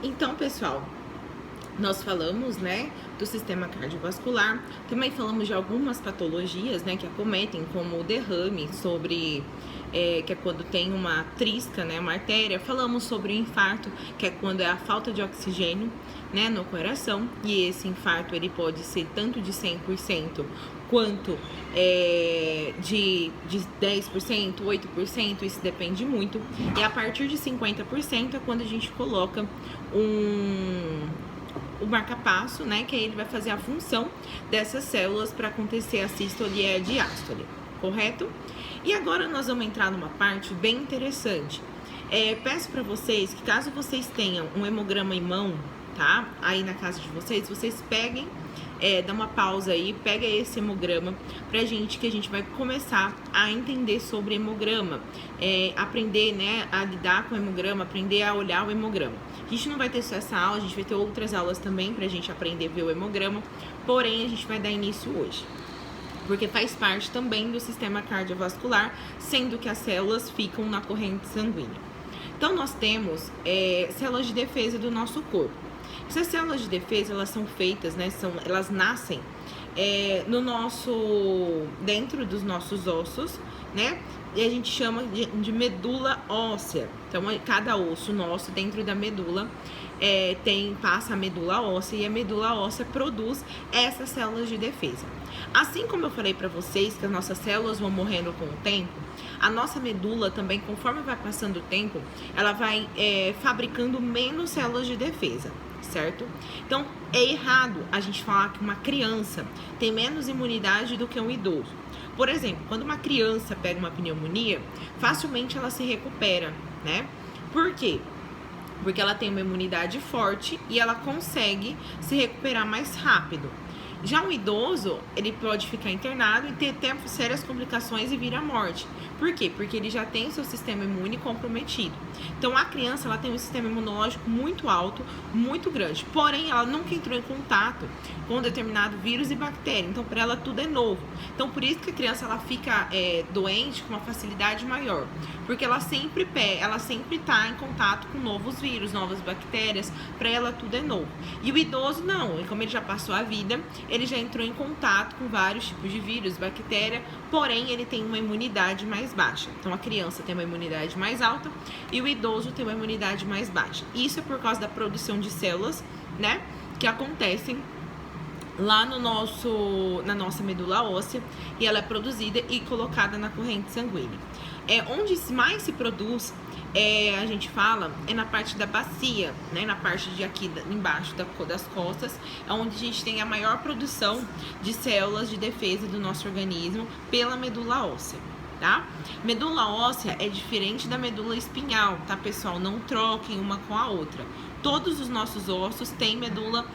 Então, pessoal, nós falamos, né, do sistema cardiovascular, também falamos de algumas patologias, né, que acometem, como o derrame, que é quando tem uma trisca, né, uma artéria. Falamos sobre o infarto, que é quando é a falta de oxigênio, né, no coração, e esse infarto ele pode ser tanto de 100% quanto de 10%, 8%, isso depende muito. E a partir de 50% é quando a gente coloca o marca-passo, né, que aí ele vai fazer a função dessas células para acontecer a sístole e a diástole, correto? E agora nós vamos entrar numa parte bem interessante. Peço para vocês que, caso vocês tenham um hemograma em mão, tá, aí na casa de vocês peguem, dá uma pausa aí, pega esse hemograma pra gente, que a gente vai começar a entender sobre hemograma, aprender, né, a lidar com o hemograma, aprender a olhar o hemograma. A gente não vai ter só essa aula, a gente vai ter outras aulas também pra gente aprender a ver o hemograma, porém a gente vai dar início hoje, porque faz parte também do sistema cardiovascular, sendo que as células ficam na corrente sanguínea. Então nós temos células de defesa do nosso corpo. Essas células de defesa, elas são feitas, né, elas nascem dentro dos nossos ossos, né? E a gente chama de medula óssea. Então, cada osso nosso dentro da medula passa a medula óssea, e a medula óssea produz essas células de defesa. Assim como eu falei para vocês que as nossas células vão morrendo com o tempo, a nossa medula também, conforme vai passando o tempo, ela vai fabricando menos células de defesa, certo? Então, é errado a gente falar que uma criança tem menos imunidade do que um idoso. Por exemplo, quando uma criança pega uma pneumonia, facilmente ela se recupera, né? Por quê? Porque ela tem uma imunidade forte e ela consegue se recuperar mais rápido. Já um idoso, ele pode ficar internado e ter sérias complicações e vir à morte. Por quê? Porque ele já tem seu sistema imune comprometido. Então, a criança, ela tem um sistema imunológico muito alto, muito grande. Porém, ela nunca entrou em contato com um determinado vírus e bactéria. Então, para ela, tudo é novo. Então, por isso que a criança, ela fica doente com uma facilidade maior. Porque ela sempre está em contato com novos vírus, novas bactérias. Para ela, tudo é novo. E o idoso, não. E como ele já passou a vida, ele já entrou em contato com vários tipos de vírus, bactéria, porém ele tem uma imunidade mais baixa. Então a criança tem uma imunidade mais alta e o idoso tem uma imunidade mais baixa. Isso é por causa da produção de células, né, que acontecem lá na nossa medula óssea, e ela é produzida e colocada na corrente sanguínea. Onde mais se produz, a gente fala, na parte da bacia, né? Na parte de aqui embaixo das costas, é onde a gente tem a maior produção de células de defesa do nosso organismo pela medula óssea, tá? Medula óssea é diferente da medula espinhal, tá, pessoal? Não troquem uma com a outra. Todos os nossos ossos têm medula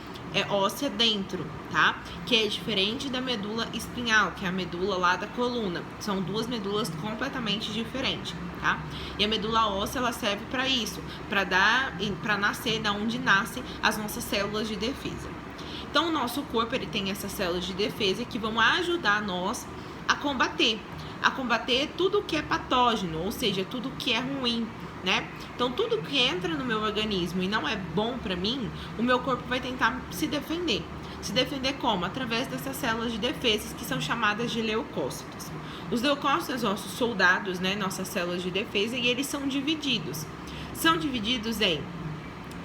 óssea dentro, tá? Que é diferente da medula espinhal, que é a medula lá da coluna. São duas medulas completamente diferentes, tá? E a medula óssea, ela serve para isso, para nascer da onde nascem as nossas células de defesa. Então, o nosso corpo, ele tem essas células de defesa que vão ajudar nós a combater tudo que é patógeno, ou seja, tudo que é ruim, né? Então, tudo que entra no meu organismo e não é bom para mim, o meu corpo vai tentar se defender. Se defender como? Através dessas células de defesa, que são chamadas de leucócitos. Os leucócitos são nossos soldados, né? Nossas células de defesa, e eles são divididos. São divididos em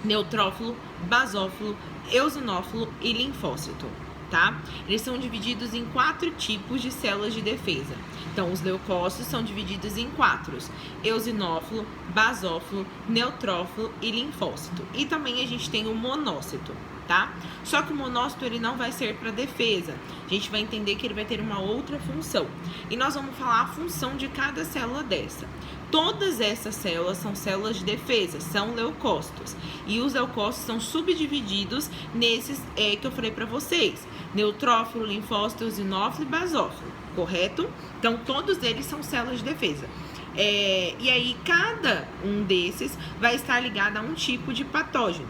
neutrófilo, basófilo, eosinófilo e linfócito, tá? Eles são divididos em 4 tipos de células de defesa. Então, os leucócitos são divididos em 4: eosinófilo, basófilo, neutrófilo e linfócito. E também a gente tem o monócito, tá? Só que o monócito, ele não vai ser para defesa. A gente vai entender que ele vai ter uma outra função. E nós vamos falar a função de cada célula dessa. Todas essas células são células de defesa, são leucócitos. E os leucócitos são subdivididos nesses que eu falei para vocês: neutrófilo, linfócito, eosinófilo e basófilo, correto? Então, todos eles são células de defesa. E aí, cada um desses vai estar ligado a um tipo de patógeno.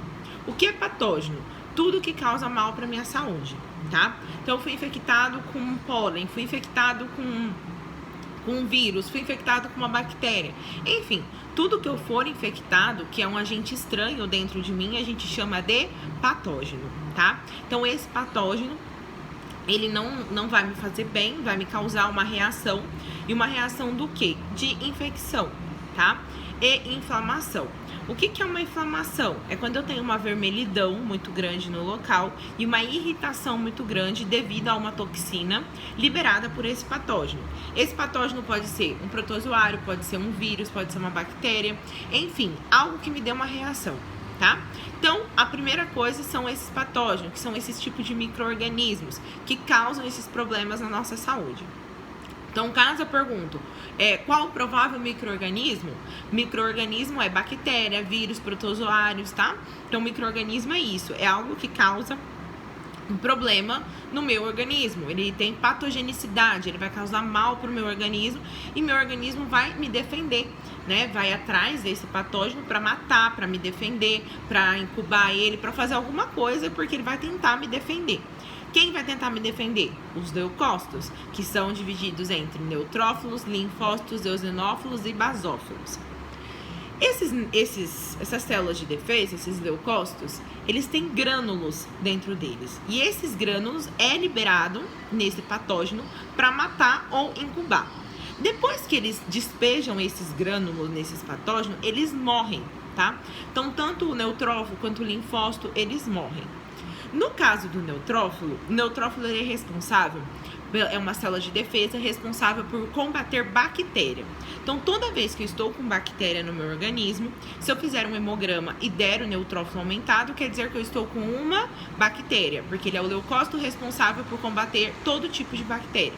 O que é patógeno? Tudo que causa mal para minha saúde, tá? Então, eu fui infectado com pólen, fui infectado com com um vírus, fui infectado com uma bactéria. Enfim, tudo que eu for infectado, que é um agente estranho dentro de mim, a gente chama de patógeno, tá? Então, esse patógeno, ele não vai me fazer bem, vai me causar uma reação. E uma reação do quê? De infecção, tá? E inflamação. O que é uma inflamação? É quando eu tenho uma vermelhidão muito grande no local e uma irritação muito grande devido a uma toxina liberada por esse patógeno. Esse patógeno pode ser um protozoário, pode ser um vírus, pode ser uma bactéria, enfim, algo que me dê uma reação, tá? Então, a primeira coisa são esses patógenos, que são esses tipos de micro-organismos que causam esses problemas na nossa saúde. Então, caso eu pergunto, qual o provável micro-organismo? Micro-organismo é bactéria, vírus, protozoários, tá? Então, micro-organismo é isso, é algo que causa um problema no meu organismo. Ele tem patogenicidade, ele vai causar mal para o meu organismo e meu organismo vai me defender, né? Vai atrás desse patógeno para matar, para me defender, para incubar ele, para fazer alguma coisa, porque ele vai tentar me defender. Quem vai tentar me defender? Os leucócitos, que são divididos entre neutrófilos, linfócitos, eosinófilos e basófilos. Essas células de defesa, esses leucócitos, eles têm grânulos dentro deles. E esses grânulos é liberado nesse patógeno para matar ou incubar. Depois que eles despejam esses grânulos nesses patógenos, eles morrem, tá? Então, tanto o neutrófilo quanto o linfócito, eles morrem. No caso do neutrófilo, o neutrófilo ele é responsável, é uma célula de defesa responsável por combater bactéria. Então, toda vez que eu estou com bactéria no meu organismo, se eu fizer um hemograma e der o neutrófilo aumentado, quer dizer que eu estou com uma bactéria, porque ele é o leucócito responsável por combater todo tipo de bactéria.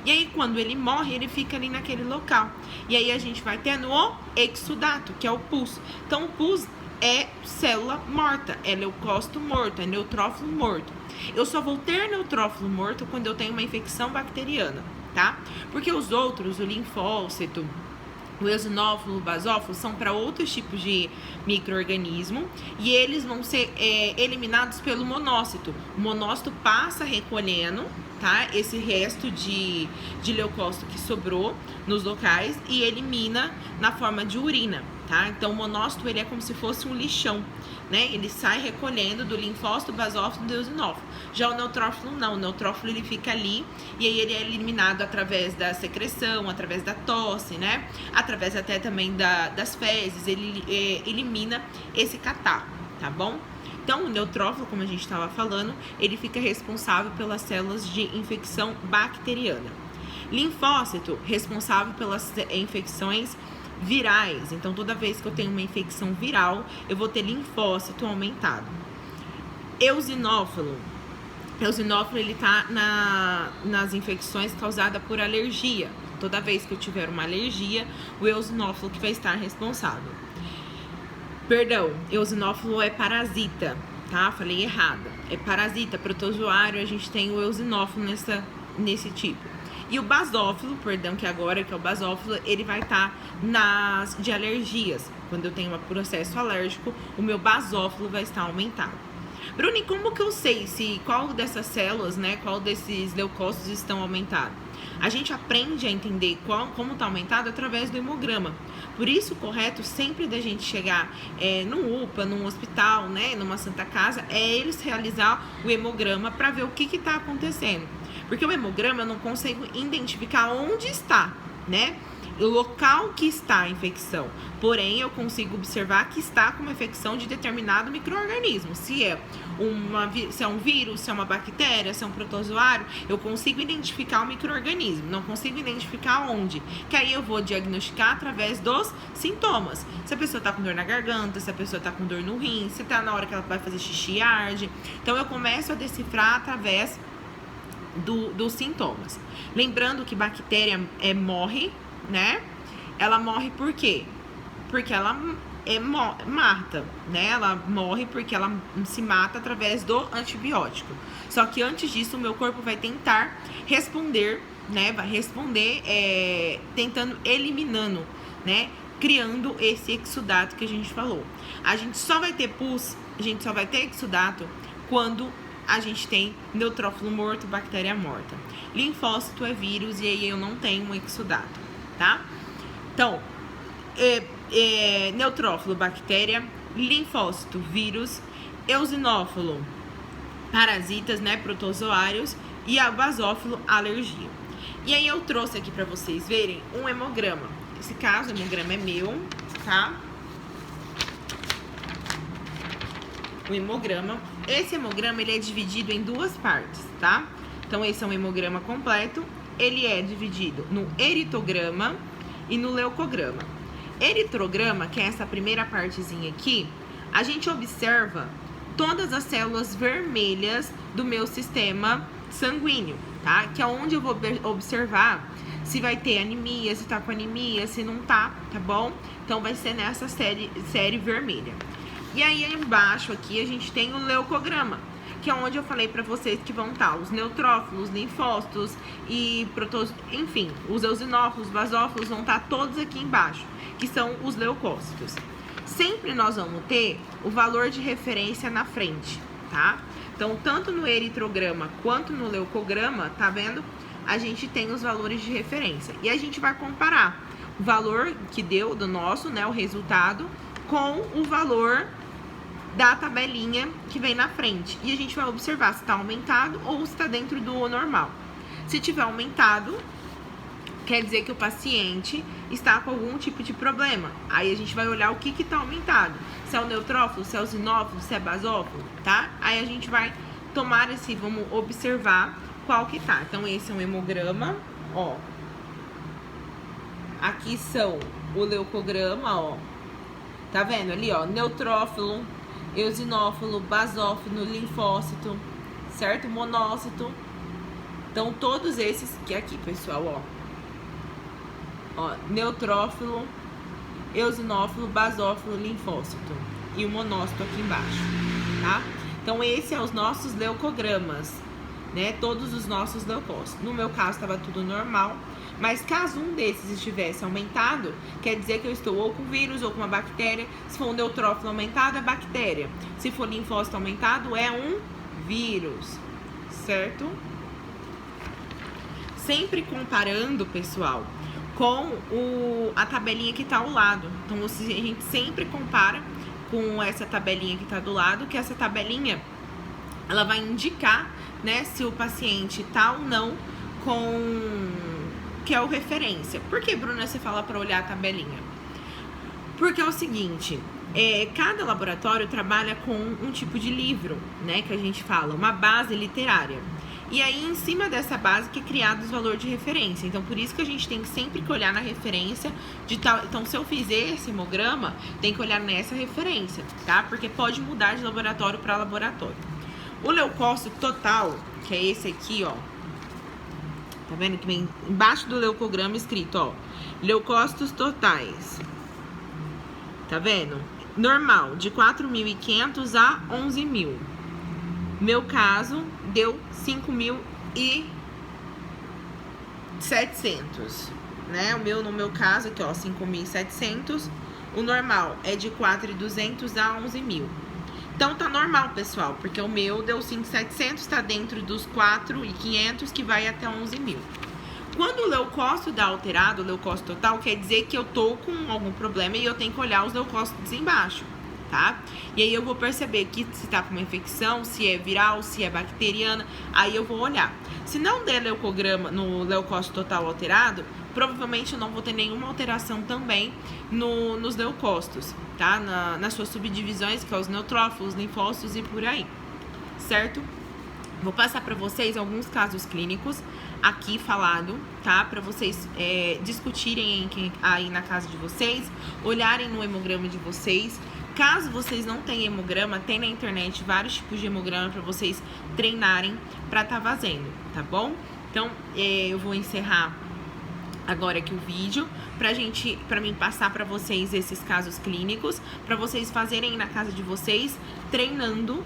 E aí, quando ele morre, ele fica ali naquele local. E aí, a gente vai tendo o exudato, que é o pus. Então, o pus é célula morta, é leucócito morto, é neutrófilo morto. Eu só vou ter neutrófilo morto quando eu tenho uma infecção bacteriana, tá? Porque os outros, o linfócito, o eosinófilo, o basófilo, são para outros tipos de micro-organismo e eles vão ser eliminados pelo monócito. O monócito passa recolhendo, tá? Esse resto de leucócito que sobrou nos locais e elimina na forma de urina, tá? Então, o monócito, ele é como se fosse um lixão, né? Ele sai recolhendo do linfócito, basófilo e do eosinófilo. Já o neutrófilo não, o neutrófilo ele fica ali e aí ele é eliminado através da secreção, através da tosse, né? Através até também das fezes, ele elimina esse catarro, tá bom? Então, o neutrófilo, como a gente estava falando, ele fica responsável pelas células de infecção bacteriana. Linfócito, responsável pelas infecções virais. Então, toda vez que eu tenho uma infecção viral, eu vou ter linfócito aumentado. Eosinófilo, ele tá nas infecções causadas por alergia. Toda vez que eu tiver uma alergia, o eosinófilo que vai estar responsável. Perdão, eosinófilo é parasita, tá? Falei errado. É parasita, protozoário, a gente tem o eosinófilo nesse tipo. E o basófilo, perdão, que agora que é o basófilo, ele vai estar nas de alergias. Quando eu tenho um processo alérgico, o meu basófilo vai estar aumentado. Bruni, como que eu sei qual dessas células, né, qual desses leucócitos estão aumentados? A gente aprende a entender como está aumentado através do hemograma. Por isso, o correto sempre da gente chegar num UPA, num hospital, né, numa Santa Casa, é eles realizar o hemograma para ver o que está acontecendo. Porque o hemograma eu não consigo identificar onde está, né? O local que está a infecção. Porém, eu consigo observar que está com uma infecção de determinado micro-organismo. Se é um vírus, se é uma bactéria, se é um protozoário, eu consigo identificar o micro-organismo. Não consigo identificar onde. Que aí eu vou diagnosticar através dos sintomas. Se a pessoa está com dor na garganta, se a pessoa está com dor no rim, se está na hora que ela vai fazer xixi e arde. Então, eu começo a decifrar através dos sintomas. Lembrando que bactéria morre, né? Ela morre por quê? Porque ela mata, né? Ela morre porque ela se mata através do antibiótico. Só que antes disso, o meu corpo vai tentar responder, né? Vai responder tentando, eliminando, né? Criando esse exudato que a gente falou. A gente só vai ter pus, a gente só vai ter exudato quando a gente tem neutrófilo morto, bactéria morta. Linfócito é vírus e aí eu não tenho um exudato. tá? Então, neutrófilo, bactéria, linfócito, vírus, eosinófilo, parasitas, né, protozoários, e a basófilo, alergia. E aí eu trouxe aqui pra vocês verem um hemograma. Esse caso, o hemograma é meu, tá? O hemograma. Esse hemograma, ele é dividido em duas partes, tá? Então, esse é um hemograma completo. Ele é dividido no eritograma e no leucograma. Eritrograma, que é essa primeira partezinha aqui, a gente observa todas as células vermelhas do meu sistema sanguíneo, tá? Que é onde eu vou observar se vai ter anemia, se tá com anemia, se não tá, tá bom? Então, vai ser nessa série vermelha. E aí, embaixo aqui, a gente tem o leucograma, que é onde eu falei pra vocês que vão estar os neutrófilos, linfócitos e enfim, os eosinófilos, basófilos vão estar todos aqui embaixo, que são os leucócitos. Sempre nós vamos ter o valor de referência na frente, tá? Então, tanto no eritrograma quanto no leucograma, tá vendo? A gente tem os valores de referência. E a gente vai comparar o valor que deu do nosso, né, o resultado, com o valor da tabelinha que vem na frente. E a gente vai observar se está aumentado ou se está dentro do normal. Se tiver aumentado, quer dizer que o paciente está com algum tipo de problema. Aí a gente vai olhar o que está aumentado. Se é o neutrófilo, se é o eosinófilo, se é basófilo, tá? Aí a gente vai tomar vamos observar qual que tá. Então, esse é um hemograma, ó. Aqui são o leucograma, ó. Tá vendo ali, ó? Neutrófilo, eosinófilo, basófilo, linfócito, certo? Monócito. Então, todos esses que aqui, pessoal, ó, neutrófilo, eosinófilo, basófilo, linfócito e o monócito aqui embaixo, tá? Então, esses são os nossos leucogramas, né? Todos os nossos leucócitos. No meu caso, estava tudo normal, mas caso um desses estivesse aumentado, quer dizer que eu estou ou com vírus ou com uma bactéria. Se for um neutrófilo aumentado, é bactéria. Se for linfócito aumentado, é um vírus, certo? Sempre comparando, pessoal, com a tabelinha que está ao lado. Então, a gente sempre compara com essa tabelinha que está do lado, que essa tabelinha, ela vai indicar, né, se o paciente tá ou não com... que é o referência. Por que, Bruna, você fala para olhar a tabelinha? Porque é o seguinte, cada laboratório trabalha com um tipo de livro, né, que a gente fala, uma base literária. E aí, em cima dessa base que é criado os valores de referência. Então, por isso que a gente tem sempre que olhar na referência de tal. Então, se eu fizer esse hemograma, tem que olhar nessa referência, tá? Porque pode mudar de laboratório para laboratório. O leucócito total, que é esse aqui, ó. Tá vendo que vem embaixo do leucograma escrito, ó. Leucócitos totais. Tá vendo? Normal, de 4.500 a 11.000. Meu caso, deu 5.700, né? No meu caso aqui, ó, 5.700. O normal é de 4.200 a 11.000. Então, tá normal, pessoal, porque o meu deu 5.700, tá dentro dos 4.500, que vai até 11.000. Quando o leucócito dá alterado, o leucócito total, quer dizer que eu tô com algum problema e eu tenho que olhar os leucócitos embaixo, tá? E aí eu vou perceber que se tá com uma infecção, se é viral, se é bacteriana, aí eu vou olhar. Se não der leucograma no leucócito total alterado, provavelmente eu não vou ter nenhuma alteração também nos leucócitos, tá? Nas suas subdivisões, que é os neutrófilos, linfócitos e por aí, certo? Vou passar para vocês alguns casos clínicos aqui falado, tá? Para vocês discutirem aí na casa de vocês, olharem no hemograma de vocês. Caso vocês não tenham hemograma, tem na internet vários tipos de hemograma para vocês treinarem para tá fazendo, tá bom? Então, eu vou encerrar agora aqui o vídeo para mim passar para vocês esses casos clínicos, para vocês fazerem na casa de vocês, treinando,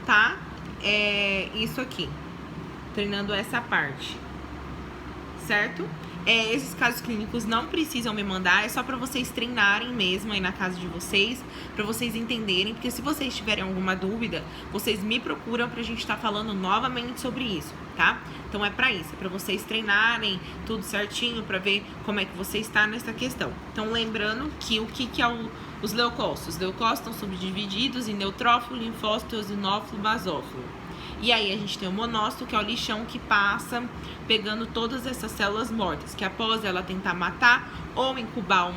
tá? Isso aqui, treinando essa parte, certo? Esses casos clínicos não precisam me mandar, é só para vocês treinarem mesmo aí na casa de vocês, para vocês entenderem, porque se vocês tiverem alguma dúvida, vocês me procuram pra gente estar falando novamente sobre isso, tá? Então é para isso, é para vocês treinarem tudo certinho, para ver como é que você está nessa questão. Então lembrando que o que é os leucócitos? Os leucócitos estão subdivididos em neutrófilo, linfócito, eosinófilo, basófilo. E aí a gente tem o monócito, que é o lixão que passa pegando todas essas células mortas, que após ela tentar matar ou incubar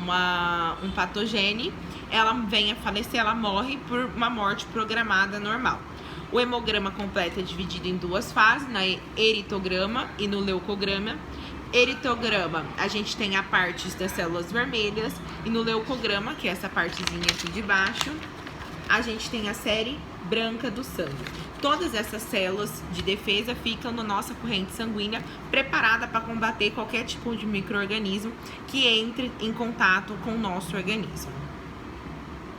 um patogene, ela vem a falecer, ela morre por uma morte programada normal. O hemograma completo é dividido em duas fases, na eritograma e no leucograma. Eritograma, a gente tem a parte das células vermelhas, e no leucograma, que é essa partezinha aqui de baixo, a gente tem a série branca do sangue. Todas essas células de defesa ficam na nossa corrente sanguínea, preparada para combater qualquer tipo de micro-organismo que entre em contato com o nosso organismo.